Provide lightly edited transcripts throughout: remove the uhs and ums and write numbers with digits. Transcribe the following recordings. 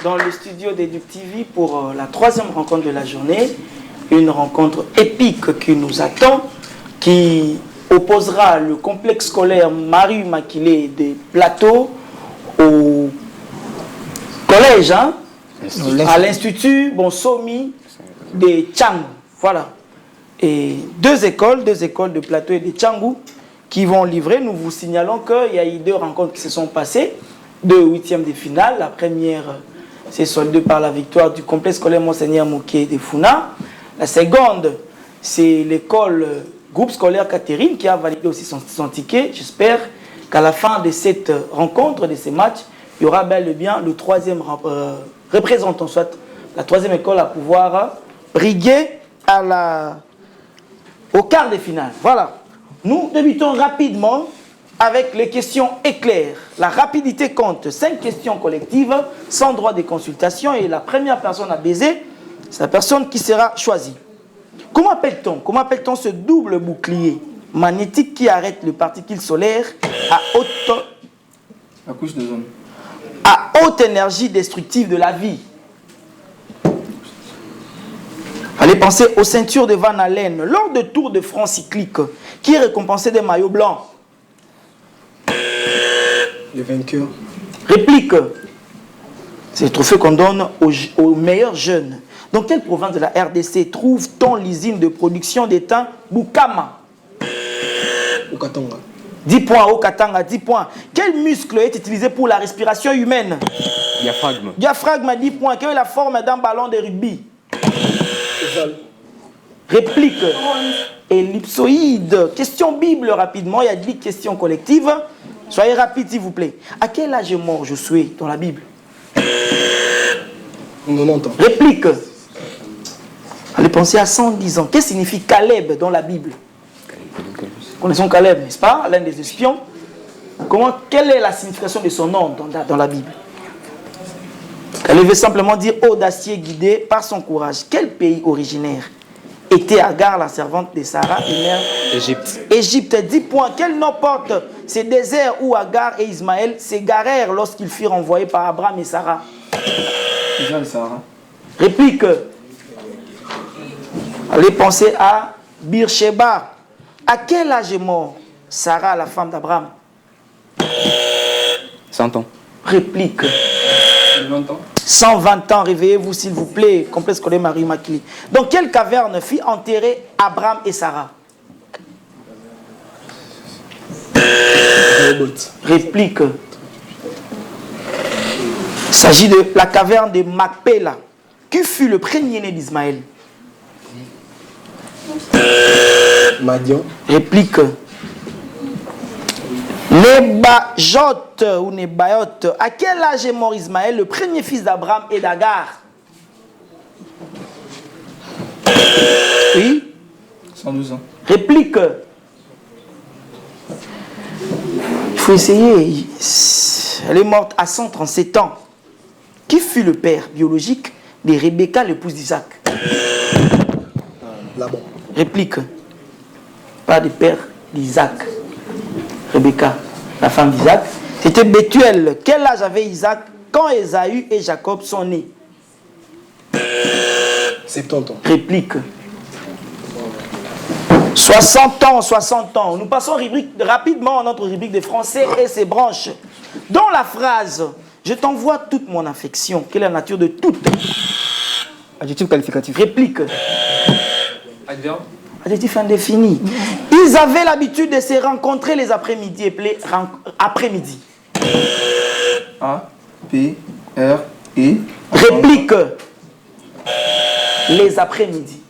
Dans le studio d'EducTV pour la troisième rencontre de la journée, une rencontre épique qui nous attend, qui opposera le complexe scolaire Marie Immaculée des Plateaux au collège, hein, à l'institut Bonsomi de Tchangou. Voilà. Et deux écoles de Plateau et de Tchangou qui vont livrer. Nous vous signalons qu'il y a eu deux rencontres qui se sont passées, deux huitièmes de finale. La première c'est soldé par la victoire du complexe scolaire Monseigneur Mouké de Funa. La seconde, c'est l'école groupe scolaire Catherine qui a validé aussi son ticket. J'espère qu'à la fin de cette rencontre, de ces matchs, il y aura bel et bien le troisième représentant, soit la troisième école à pouvoir briguer au quart de finale. Voilà. Nous débutons rapidement avec les questions éclairs. La rapidité compte. 5 questions collectives, sans droit de consultation. Et la première personne à baiser, c'est la personne qui sera choisie. Comment appelle-t-on ce double bouclier magnétique qui arrête les particules solaires la couche d'ozone. À haute énergie destructive de la vie? Allez penser aux ceintures de Van Allen. Lors de Tour de France cyclique, qui est récompensé des maillots blancs? Les vainqueurs. Réplique. C'est le trophée qu'on donne aux meilleurs jeunes. Dans quelle province de la RDC trouve-t-on l'usine de production d'étain Bukama? Au Katanga. 10 points, au Katanga, 10 points. Quel muscle est utilisé pour la respiration humaine? Diaphragme. Diaphragme, 10 points. Quelle est la forme d'un ballon de rugby? Réplique. Ellipsoïde. Question Bible rapidement. Il y a 10 questions collectives. Soyez rapide s'il vous plaît. À quel âge est mort Josué dans la Bible? 90 ans. Réplique. Allez penser à 110 ans. Qu'est-ce que signifie Caleb dans la Bible? Connaissons Caleb, n'est-ce pas? L'un des espions. Quelle est la signification de son nom dans la Bible? Caleb veut simplement dire audacieux guidé par son courage. Quel pays originaire était Agar, la servante de Sarah et mère? Égypte. Égypte, 10 points. Quel nom porte ces déserts où Agar et Ismaël s'égarèrent lorsqu'ils furent envoyés par Abraham et Sarah? Déjà le Sahara. Réplique. Allez penser à Beersheba. À quel âge est mort Sarah, la femme d'Abraham? 100 ans. Réplique. 20 ans. 120 ans, réveillez-vous s'il vous plaît. Complexe scolaire Marie Immaculée. Dans quelle caverne fit enterrer Abraham et Sarah? Réplique. Il s'agit de la caverne de Macpéla. Qui fut le premier-né d'Ismaël? Madian. Réplique. Nébajoth ou Nébayoth. À quel âge est mort Ismaël, le premier fils d'Abraham et d'Agar? Oui. 112 ans. Réplique. Il faut essayer. Elle est morte à 137 ans. Qui fut le père biologique de Rebecca, l'épouse d'Isaac? Laban. Réplique. Pas de père d'Isaac. Rebecca, la femme d'Isaac. C'était Bethuel. Quel âge avait Isaac quand Ésaü et Jacob sont nés? 70 ans. Réplique. 60 ans, 60 ans. Nous passons rapidement à notre rubrique de français et ses branches. Dans la phrase « Je t'envoie toute mon affection », quelle est la nature de toute? Adjectif qualificatif. Réplique. Adverbe. Adjectif indéfini. Ils avaient l'habitude de se rencontrer les après-midi, appelés après-midi. A, P, R, E. Réplique. Les après-midi.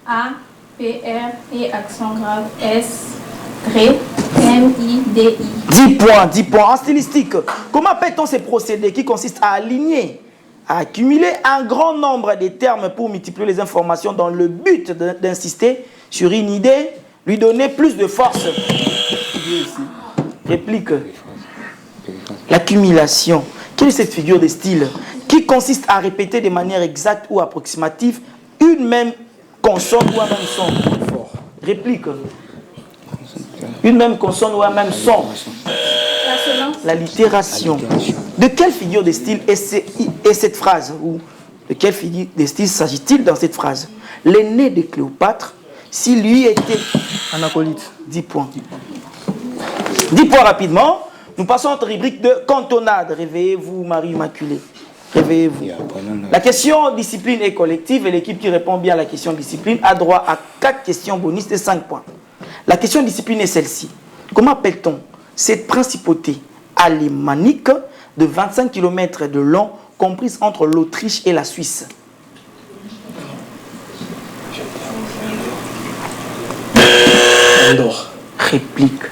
A, P, R, et accent grave, S, R-M-I-D-I. 10 points, 10 points. En stylistique, comment appelle-t-on ces procédés qui consistent à aligner, à accumuler un grand nombre de termes pour multiplier les informations dans le but d'insister sur une idée, lui donner plus de force? Réplique. L'accumulation. Quelle est cette figure de style qui consiste à répéter de manière exacte ou approximative une même consonne ou un même son? Réplique. Une même consonne ou un même son. L'allitération. De quelle figure de style est cette phrase? Ou de quelle figure de style s'agit-il dans cette phrase? L'aîné de Cléopâtre, si lui était... Un acolyte. 10 points. 10 points rapidement. Nous passons à notre rubrique de cantonade. Réveillez-vous, Marie Immaculée. Réveillez-vous. La question discipline est collective et l'équipe qui répond bien à la question discipline a droit à 4 questions bonus de 5 points. La question discipline est celle-ci. Comment appelle-t-on cette principauté alémanique de 25 km de long comprise entre l'Autriche et la Suisse? Andorre. Réplique.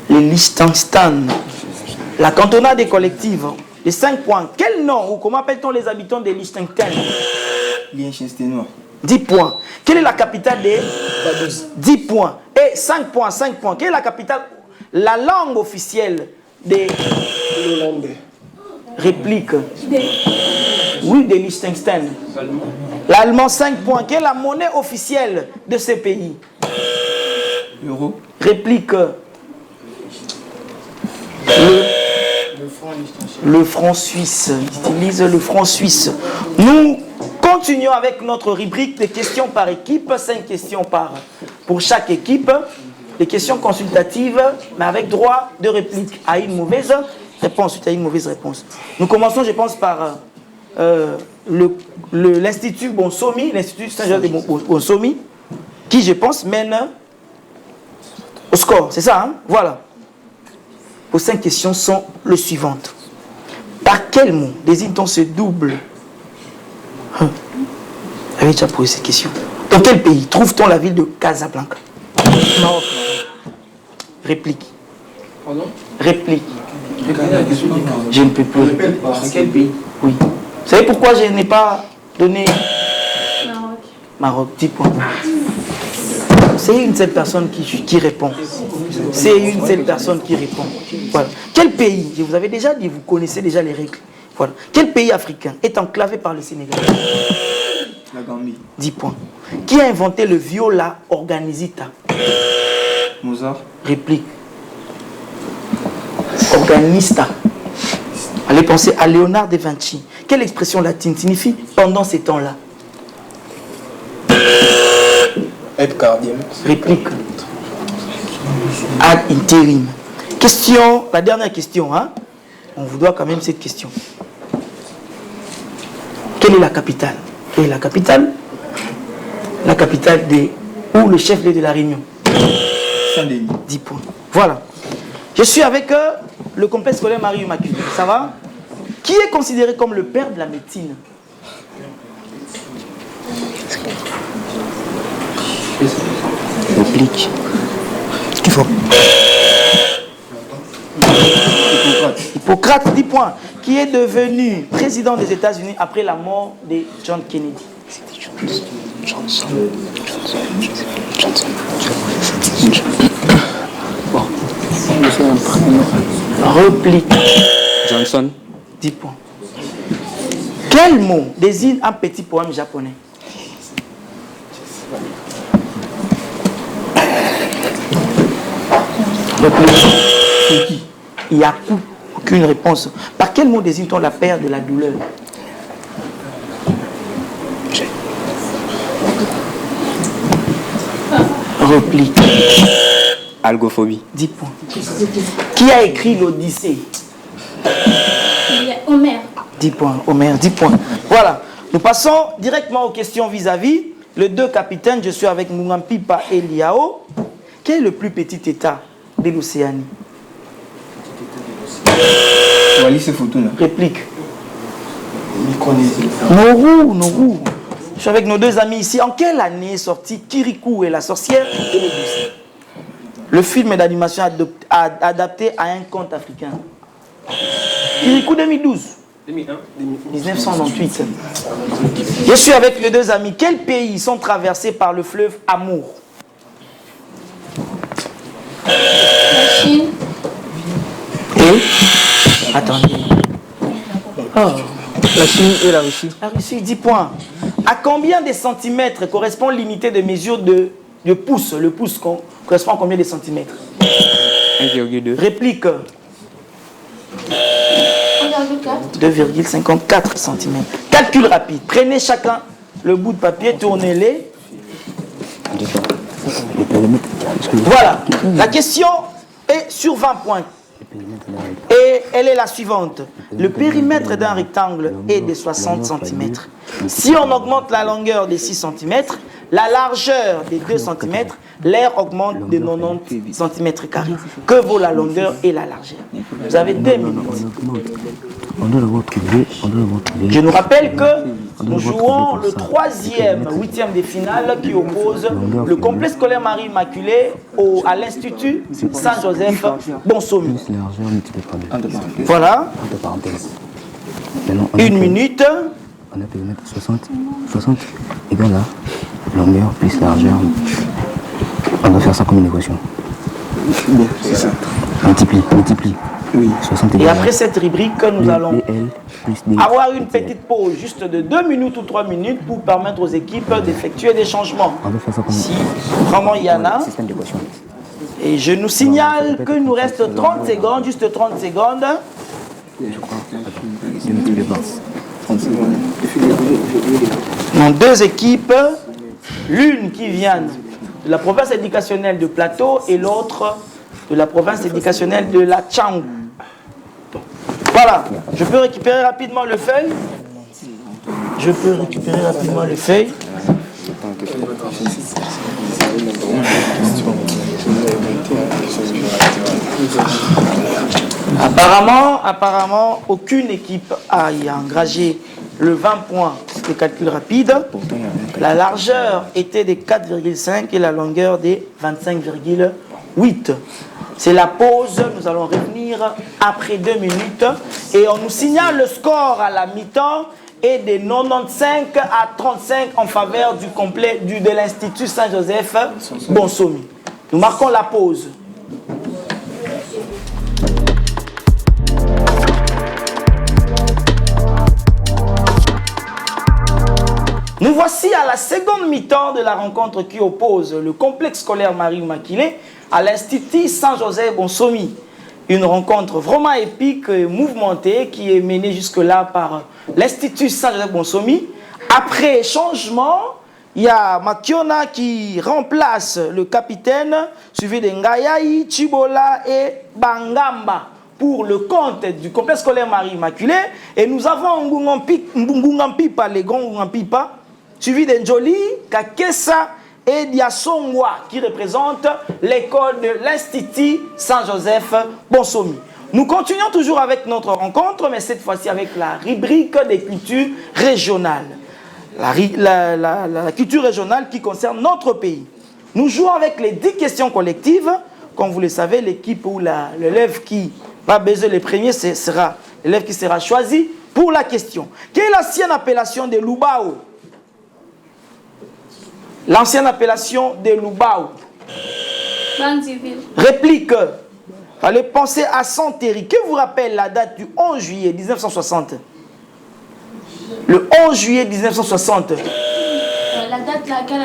Les Liechtenstein. La cantonade est collective. Les 5 points. Quel nom ou comment appelle-t-on les habitants de Liechtenstein? Liechtensteinois. 10 points. Quelle est la capitale des... 10 points. Et 5 points, 5 points. Quelle est la capitale? La langue officielle des... Hollandais. Réplique. Oui, des Liechtenstein. L'allemand, 5 points. Quelle est la monnaie officielle de ce pays? Euro. Réplique. Le franc suisse. Ils utilisent le franc suisse. Nous continuons avec notre rubrique de questions par équipe. 5 questions pour chaque équipe. Des questions consultatives, mais avec droit de réplique à une mauvaise réponse. À une mauvaise réponse. Nous commençons, je pense, par l'Institut Bonsomi, l'Institut Saint-Jean de Bonsomi, qui, je pense, mène au score. C'est ça, hein? Voilà. Vos 5 questions sont les suivantes. Par quel mot désigne-t-on ce double? J'avais déjà posé cette question. Dans quel pays trouve-t-on la ville de Casablanca? Maroc. Réplique. Pardon? Réplique. Je ne peux plus. Dans quel pays? Oui. Vous savez pourquoi je n'ai pas donné Maroc. Maroc? 10 points. C'est une seule personne qui répond. C'est une seule personne qui répond. Voilà. Quel pays, je vous avais déjà dit, vous connaissez déjà les règles. Voilà. Quel pays africain est enclavé par le Sénégal? La Gambie. 10 points. Qui a inventé le viola organisita? Mozart. Réplique. Organista. Allez penser à Léonard de Vinci. Quelle expression latine signifie pendant ces temps-là? Ep cardiem. Réplique. Ad interim. Question, la dernière question, hein? On vous doit quand même cette question. Quelle est la capitale? Quelle est la capitale? La capitale de... Ou le chef-lieu de la Réunion? Saint-Denis. 10 points. Voilà. Je suis avec le complexe scolaire Marie Immaculée. Ça va? Qui est considéré comme le père de la médecine? Réplique. Il faut. Hippocrate, 10 points. Qui est devenu président des États-Unis après la mort de John Kennedy? Johnson. Bon. Réplique. Johnson. 10 points. Quel mot désigne un petit poème japonais? Réplique. Il n'y a aucune réponse. Par quel mot désigne-t-on la perte de la douleur? Réplique. Algophobie. 10 points. Qui a écrit l'Odyssée? Il y a Homère. 10 points. Homère, 10 points. Voilà. Nous passons directement aux questions vis-à-vis. Les 2 capitaines, je suis avec Mungampipa et Liao. Quel est le plus petit état de l'Océanie? Wallis et Futuna. Réplique. Micronésie. Nauru. Je suis avec nos deux amis ici. En quelle année est sorti Kirikou et la sorcière? 2012. Le film d'animation adapté à un conte africain. Kirikou 2012. 1998. Je suis avec les deux amis. Quels pays sont traversés par le fleuve Amour? La Chine. Et attendez. Oh. La Chine et la Russie. La Russie, 10 points. À combien de centimètres correspond l'unité de mesure de pouce? Le pouce correspond à combien de centimètres? 1,2. Réplique. 2,54 cm. Calcul rapide. Prenez chacun le bout de papier, tournez-les. Voilà. La question est sur 20 points. Et elle est la suivante. Le périmètre d'un rectangle est de 60 cm. Si on augmente la longueur de 6 cm, la largeur de 2 cm, l'air augmente de 90 cm². Que vaut la longueur et la largeur? Vous avez 2 minutes. Je nous rappelle que nous jouons le 3e, 8e des finales qui oppose le complexe scolaire Marie-Immaculée à l'Institut Saint-Joseph Bonsomi. Voilà. Une minute. On a périmètre 60 égale à longueur plus largeur. On doit faire ça comme une équation. Bien, c'est ça. Multiplie. Oui. 60 Et égale après cette rubrique, nous allons L plus D. avoir une petite pause juste de 2 minutes ou 3 minutes pour permettre aux équipes d'effectuer des changements. On doit faire ça comme Si vraiment il y en a. système d'équation. Et je nous signale qu'il nous reste 30 secondes, juste 30 secondes. Je multiplie par. Dans 2 équipes, l'une qui vient de la province éducationnelle de Plateau et l'autre de la province éducationnelle de la Tchang. Voilà, je peux récupérer rapidement le feuille. Apparemment, aucune équipe a engagé le 20 points de calcul rapide. La largeur était de 4,5 et la longueur de 25,8. C'est la pause, nous allons revenir après 2 minutes. Et on nous signale le score à la mi-temps est de 95 à 35 en faveur du complet de l'Institut Saint-Joseph Bonsomi. Nous marquons la pause. Nous voici à la seconde mi-temps de la rencontre qui oppose le complexe scolaire Marie-Immaculée à l'Institut Saint-Joseph Bonsomi. Une rencontre vraiment épique et mouvementée qui est menée jusque-là par l'Institut Saint-Joseph Bonsomi. Après changement, il y a Makiona qui remplace le capitaine, suivi de Ngayaï, Chibola et Bangamba pour le compte du complexe scolaire Marie-Immaculée. Et nous avons Mbungampipa, les grands Mbungampipa, suivi de Njoli, Kakessa et Diasongwa, qui représentent l'école de l'Institut Saint-Joseph Bonsomi. Nous continuons toujours avec notre rencontre, mais cette fois-ci avec la rubrique des cultures régionales. La culture régionale qui concerne notre pays. Nous jouons avec les 10 questions collectives. Comme vous le savez, l'équipe ou l'élève qui va baiser les premiers, ce sera l'élève qui sera choisi pour la question. Quelle est l'ancienne appellation de Lubao? L'ancienne appellation de Lubao. Bandiville. Réplique. Fallait penser à Santéry. Que vous rappelle la date du 11 juillet 1960? Le 11 juillet 1960. La date laquelle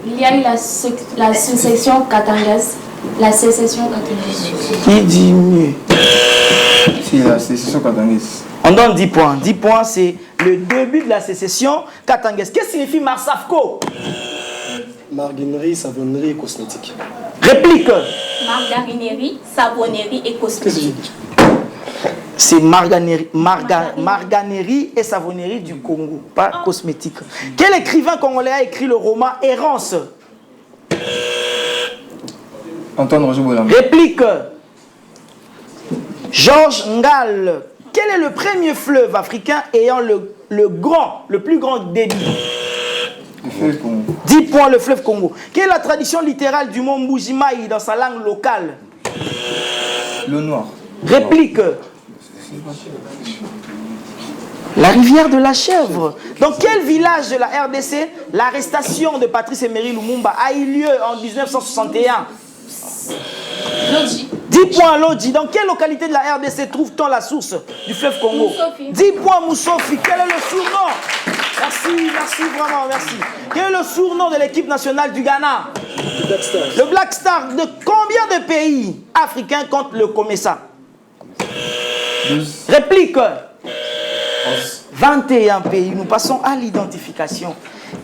il y a eu la sécession catangaise. La sécession catangaise. Qui dit mieux? C'est la sécession catangaise. On donne 10 points. 10 points, c'est le début de la sécession catangaise. Qu'est-ce que signifie Marsafco? Marguinerie, savonnerie et cosmétique. Réplique. Margarinerie, savonnerie et cosmétique. C'est marganerie et savonnerie du Congo, pas cosmétique. Quel écrivain congolais a écrit le roman Errance? Antoine Roger Bolam. Réplique. Georges Ngal. Quel est le premier fleuve africain ayant le plus grand débit? Le fleuve Congo. 10 points, le fleuve Congo. Quelle est la tradition littérale du mont Mbujimayi dans sa langue locale? L'eau noire. Réplique. La rivière de la chèvre. Dans quel village de la RDC l'arrestation de Patrice Emery Lumumba a eu lieu en 1961? Lodji. 10 points, Lodji. Dans quelle localité de la RDC trouve-t-on la source du fleuve Congo? Moussofi. 10 points, Moussofi. Quel est le surnom? Merci, vraiment, merci. Quel est le surnom de l'équipe nationale du Ghana? Black Stars. Le Black Star. De combien de pays africains compte le COMESA? 12. Réplique. 21 pays. Nous passons à l'identification.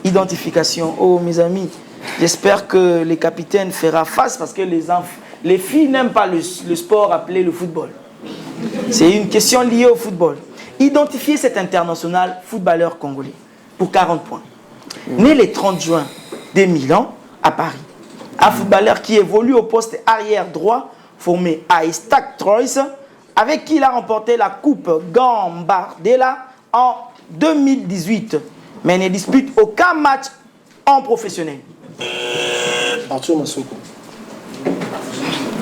Identification. Oh, mes amis, j'espère que les capitaines feront face parce que les filles n'aiment pas le sport appelé le football. C'est une question liée au football. Identifier cet international footballeur congolais pour 40 points. Né le 30 juin 2000 ans à Paris. Un footballeur qui évolue au poste arrière droit formé à Stade Troyes, avec qui il a remporté la Coupe Gambardella en 2018, mais ne dispute aucun match en professionnel. Arthur Massoko.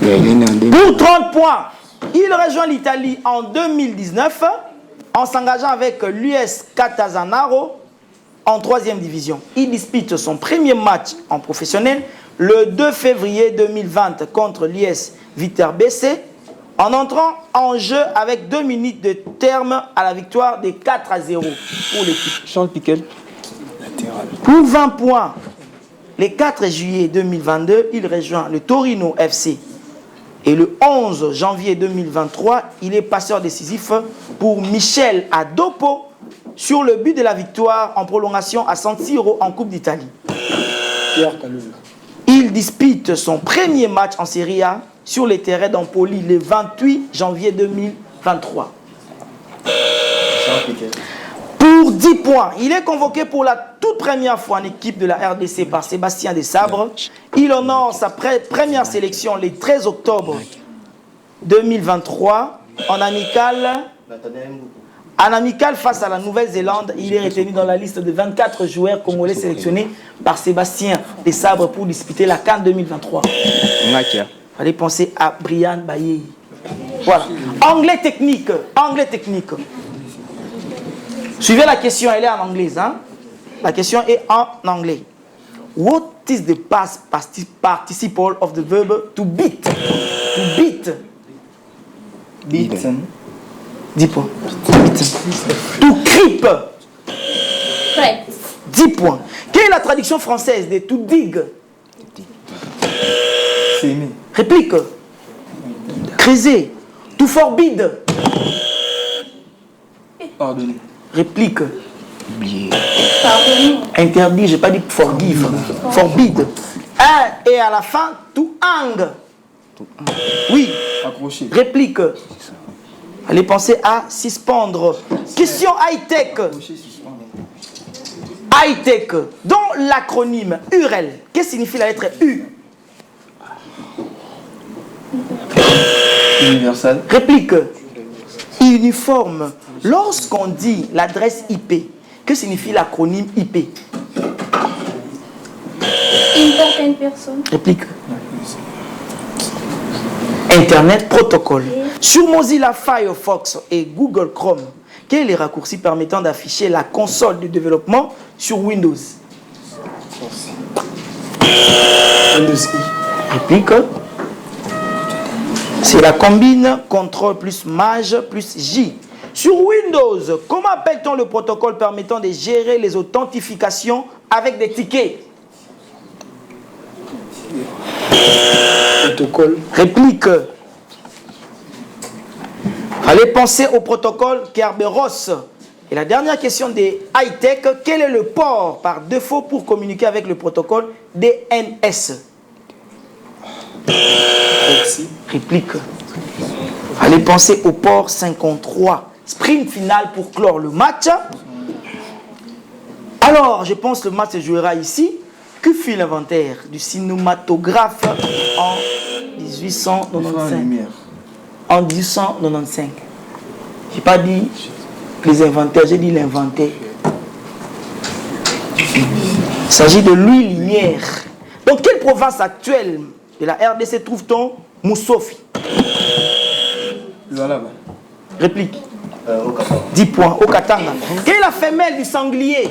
Pour 30 points, il rejoint l'Italie en 2019 en s'engageant avec l'US Catanzaro en 3e division. Il dispute son premier match en professionnel le 2 février 2020 contre l'US Viterbese en entrant en jeu avec 2 minutes de terme à la victoire de 4-0 pour l'équipe. Charles Piquel. Pour 20 points, le 4 juillet 2022, il rejoint le Torino FC. Et le 11 janvier 2023, il est passeur décisif pour Michel Adopo sur le but de la victoire en prolongation à San Siro en Coupe d'Italie. Pierre Kalulu. Il dispute son premier match en Serie A sur les terrains d'Empoli le 28 janvier 2023. Pour 10 points, il est convoqué pour la toute première fois en équipe de la RDC par Sébastien Desabre. Il honore sa première sélection le 13 octobre 2023 en amical face à la Nouvelle-Zélande. Il est retenu dans la liste de 24 joueurs congolais sélectionnés par Sébastien Desabre pour disputer la CAN 2023. Il fallait penser à Brian Baye. Voilà. Anglais technique. Anglais technique. Suivez la question, elle est en anglais. Hein? La question est en anglais. What is the past participle of the verb to beat? To beat. Beaten. 10 points. To creep. Prêt. 10 points. Quelle est la traduction française de to dig? C'est aimé. Réplique. Creuser. To forbid. Pardonner. Réplique. Pardon. Interdit, j'ai pas dit forgive. Forbid. Et à la fin, to hang. Oui. Accrocher. Réplique. Allez penser à suspendre. Question high-tech. High-tech. Dans l'acronyme URL, qu'est-ce que signifie la lettre U? Universal. Réplique. Uniforme. Lorsqu'on dit l'adresse IP, que signifie l'acronyme IP? Important personne. Réplique. Internet Protocol. Sur Mozilla Firefox et Google Chrome, quel est le raccourci permettant d'afficher la console de développement sur Windows? Windows I. Réplique. C'est la combine CTRL plus MAJ plus J. Sur Windows, comment appelle-t-on le protocole permettant de gérer les authentifications avec des tickets? Protocole. Réplique. Allez penser au protocole Kerberos. Et la dernière question des high-tech, quel est le port par défaut pour communiquer avec le protocole DNS? Proxy. Réplique. Allez penser au port 53. Sprint final pour clore le match. Alors, je pense que le match se jouera ici. Que fit l'inventaire du cinématographe en 1895? En 1895. Je n'ai pas dit les inventaires, j'ai dit l'inventaire. Il s'agit de Louis Lumière. Dans quelle province actuelle de la RDC trouve-t-on Moussofi? Voilà. Réplique. 10 points. Au Katanga. Quelle est la femelle du sanglier?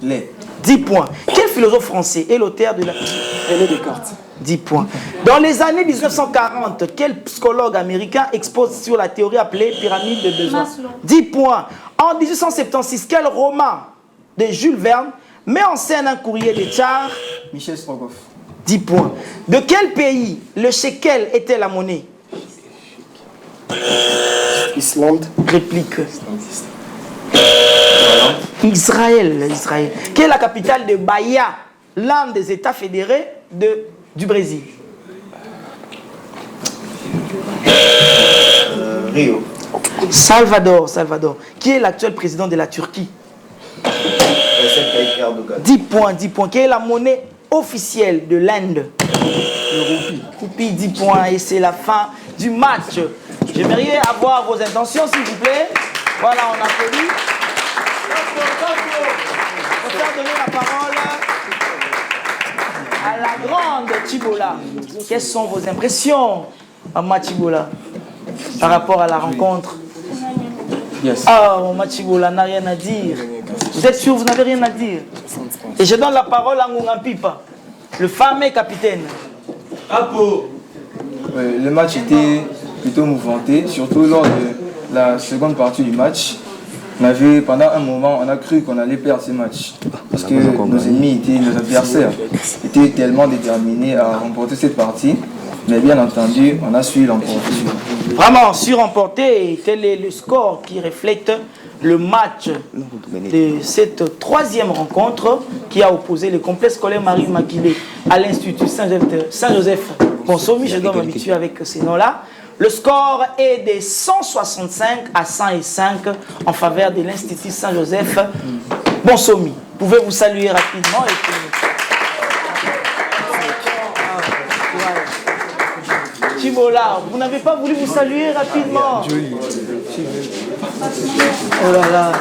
Les. 10 points. Quel philosophe français est l'auteur de la... René Descartes. 10 points. Dans les années 1940, quel psychologue américain expose sur la théorie appelée pyramide de besoins? Maslow. 10 points. En 1876, quel roman de Jules Verne met en scène un courrier de Tsar? Michel Strogoff. 10 points. De quel pays le shekel était la monnaie? Islande. Réplique. Israël. Quelle est la capitale de Bahia, l'un des États fédérés du Brésil? Rio. Salvador. Qui est l'actuel président de la Turquie? Recep Tayyip Erdogan. 10 points. Quelle est la monnaie officielle de l'Inde? Le roupie. 10 points. Et c'est la fin du match. J'aimerais avoir vos intentions, s'il vous plaît. Voilà, on applaudit. On va donner la parole à la grande Chibola. Quelles sont vos impressions, Maman Chibola, par rapport à la rencontre? Yes. Ah, Maman Chibola n'a rien à dire. Vous êtes sûr, vous n'avez rien à dire? Et je donne la parole à Ngunga Pipa, le fameux capitaine. Le match était plutôt mouvementé, surtout lors de la seconde partie du match. Pendant un moment, on a cru qu'on allait perdre ce match. Parce que nos ennemis, nos adversaires, étaient tellement déterminés à remporter cette partie. Mais bien entendu, on a su l'emporter. Vraiment suremporté, et tel est le score qui reflète le match de cette troisième rencontre qui a opposé le complexe scolaire Marie Makilé à l'Institut Saint-Joseph. Bonsomi, je dois m'habituer avec ces noms-là. Le score est de 165 à 105 en faveur de l'Institut Saint-Joseph. Bonsomi, pouvez-vous saluer rapidement et puis... Chibola, vous n'avez pas voulu vous saluer rapidement? Oh là là.